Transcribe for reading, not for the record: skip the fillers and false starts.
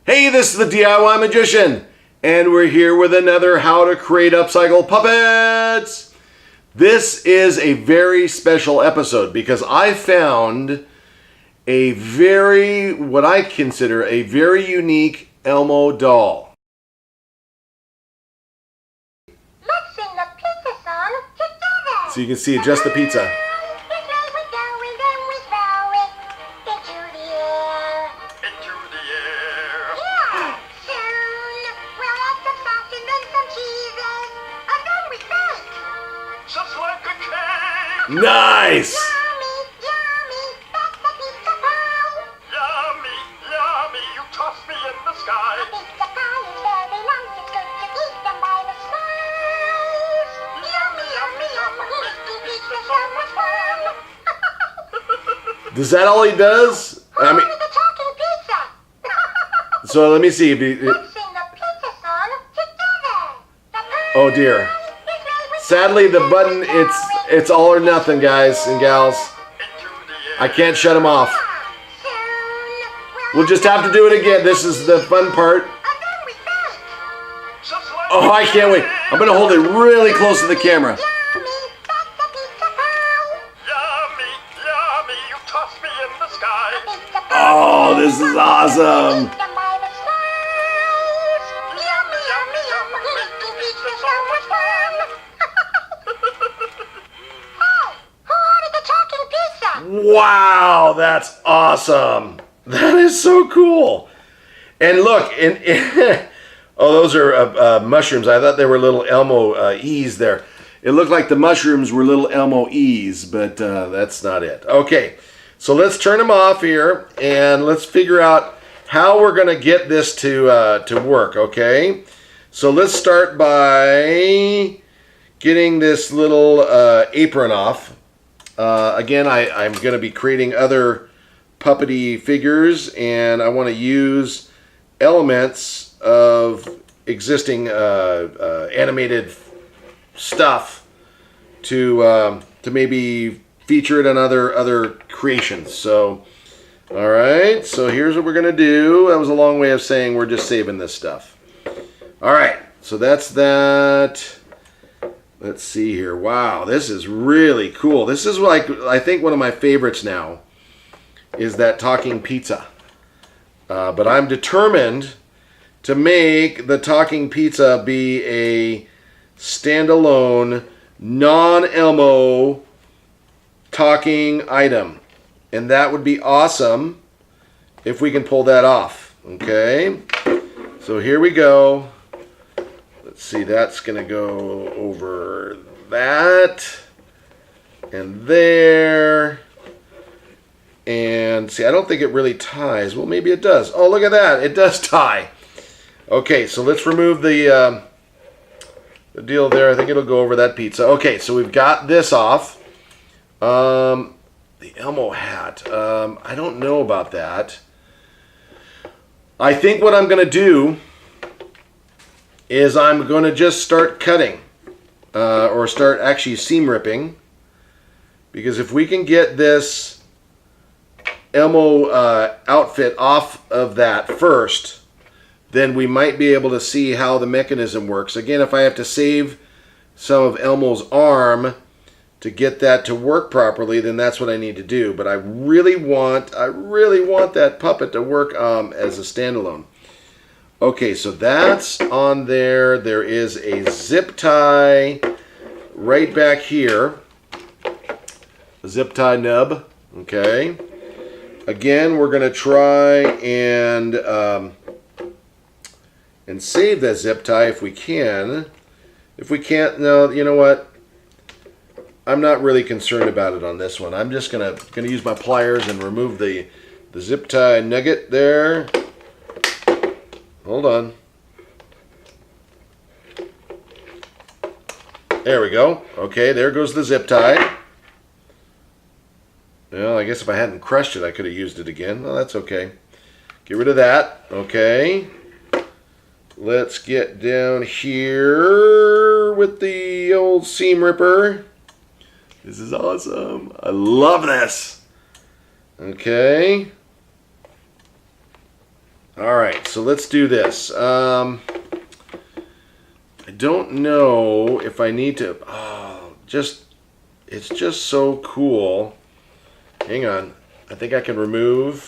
Hey, this is the DIY Magician, and we're here with another How to Create Upcycled Puppets. This is a very special episode because I found what I consider a very unique Elmo doll. Let's sing the pizza song together. So you can see just the pizza. Just like a cake. Nice! Yummy, yummy, that's the pizza pie. Yummy, yummy, you toss me in the sky. A pizza pie is very nice, it's good to eat them by the slice. Yummy, yummy, yummy, making pizza so much fun. Is that all he does? The talking pizza. So let me see if he... Let's sing the pizza song together. Oh dear. Sadly, the button, it's all or nothing, guys and gals. I can't shut him off. We'll just have to do it again. This is the fun part. Oh, I can't wait. I'm going to hold it really close to the camera. Oh, this is awesome. Wow, that's awesome. That is so cool. And look, oh, those are mushrooms. I thought they were little Elmo E's there. It looked like the mushrooms were little Elmo E's, but that's not it. Okay, so let's turn them off here, and let's figure out how we're going to get this to work, okay? So let's start by getting this little apron off. Again, I'm going to be creating other puppety figures, and I want to use elements of existing animated stuff to maybe feature it in other creations. So, all right, so here's what we're going to do. That was a long way of saying we're just saving this stuff. All right, so that's that. Let's see here. Wow, this is really cool. This is like, I think one of my favorites now is that talking pizza. But I'm determined to make the talking pizza be a standalone, non-Elmo talking item. And that would be awesome if we can pull that off. Okay, so here we go. Let's see, that's going to go over that and there. And see, I don't think it really ties. Well, maybe it does. Oh, look at that. It does tie. Okay, so let's remove the deal there. I think it'll go over that pizza. Okay, so we've got this off. The Elmo hat. I don't know about that. I think what I'm going to do is I'm going to just start cutting or start actually seam ripping, because if we can get this Elmo outfit off of that first, then we might be able to see how the mechanism works. Again, if I have to save some of Elmo's arm to get that to work properly, then that's what I need to do. But I really want that puppet to work as a standalone. Okay, so that's on there. There is a zip tie right back here. A zip tie nub. Okay. Again, we're going to try and save that zip tie if we can. If we can't, no, you know what? I'm not really concerned about it on this one. I'm just gonna use my pliers and remove the zip tie nugget there. Hold on. There we go. Okay, there goes the zip tie. Well, I guess if I hadn't crushed it, I could have used it again. Well, that's okay. Get rid of that. Okay. Let's get down here with the old seam ripper. This is awesome. I love this. Okay. All right, so let's do this. I don't know if I need to. Oh, it's just so cool. Hang on. I think I can remove.